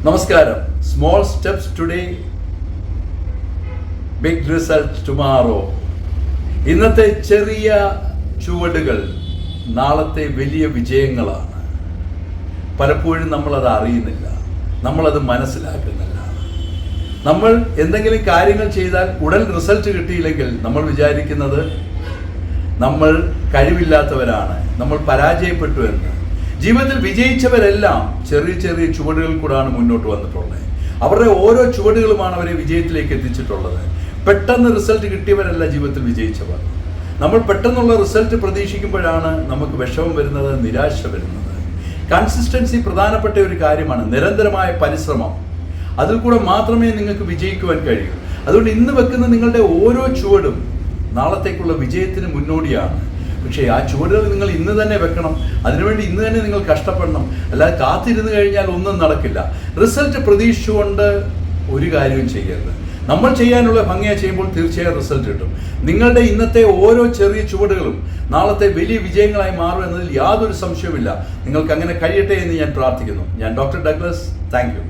നമസ്കാരം. Small steps today, big result tomorrow. ഇന്നത്തെ ചെറിയ ചുവടുകൾ നാളത്തെ വലിയ വിജയങ്ങളാണ്. പലപ്പോഴും നമ്മളത് അറിയുന്നില്ല, നമ്മളത് മനസ്സിലാക്കുന്നില്ല. നമ്മൾ എന്തെങ്കിലും കാര്യങ്ങൾ ചെയ്താൽ ഉടൻ റിസൾട്ട് കിട്ടിയില്ലെങ്കിൽ നമ്മൾ വിചാരിക്കുന്നത് നമ്മൾ കഴിവില്ലാത്തവരാണ്, നമ്മൾ പരാജയപ്പെട്ടു എന്ന്. ജീവിതത്തിൽ വിജയിച്ചവരെല്ലാം ചെറിയ ചെറിയ ചുവടുകൾ കൂടാണ് മുന്നോട്ട് വന്നിട്ടുള്ളത്. അവരുടെ ഓരോ ചുവടുകളുമാണ് അവരെ വിജയത്തിലേക്ക് എത്തിച്ചിട്ടുള്ളത്. പെട്ടെന്ന് റിസൾട്ട് കിട്ടിയവരല്ല ജീവിതത്തിൽ വിജയിച്ചവർ. നമ്മൾ പെട്ടെന്നുള്ള റിസൾട്ട് പ്രതീക്ഷിക്കുമ്പോഴാണ് നമുക്ക് വിഷമം വരുന്നത്, നിരാശ വരുന്നത്. കൺസിസ്റ്റൻസി പ്രധാനപ്പെട്ട ഒരു കാര്യമാണ്. നിരന്തരമായ പരിശ്രമം, അതിൽ കൂടെ മാത്രമേ നിങ്ങൾക്ക് വിജയിക്കുവാൻ കഴിയൂ. അതുകൊണ്ട് ഇന്ന് വെക്കുന്ന നിങ്ങളുടെ ഓരോ ചുവടും നാളത്തേക്കുള്ള വിജയത്തിന് മുന്നോടിയാണ്. പക്ഷേ ആ ചുവടുകൾ നിങ്ങൾ ഇന്ന് തന്നെ വെക്കണം. അതിനുവേണ്ടി ഇന്ന് തന്നെ നിങ്ങൾ കഷ്ടപ്പെടണം. അല്ലാതെ കാത്തിരുന്ന് കഴിഞ്ഞാൽ ഒന്നും നടക്കില്ല. റിസൾട്ട് പ്രതീക്ഷിച്ചുകൊണ്ട് ഒരു കാര്യവും ചെയ്യരുത്. നമ്മൾ ചെയ്യാനുള്ള ഭംഗിയായി ചെയ്യുമ്പോൾ തീർച്ചയായും റിസൾട്ട് കിട്ടും. നിങ്ങളുടെ ഇന്നത്തെ ഓരോ ചെറിയ ചുവടുകളും നാളത്തെ വലിയ വിജയങ്ങളായി മാറും എന്നതിൽ യാതൊരു സംശയവുമില്ല. നിങ്ങൾക്ക് അങ്ങനെ കഴിയട്ടെ എന്ന് ഞാൻ പ്രാർത്ഥിക്കുന്നു. ഞാൻ ഡോക്ടർ ഡഗ്ലസ്. Thank you.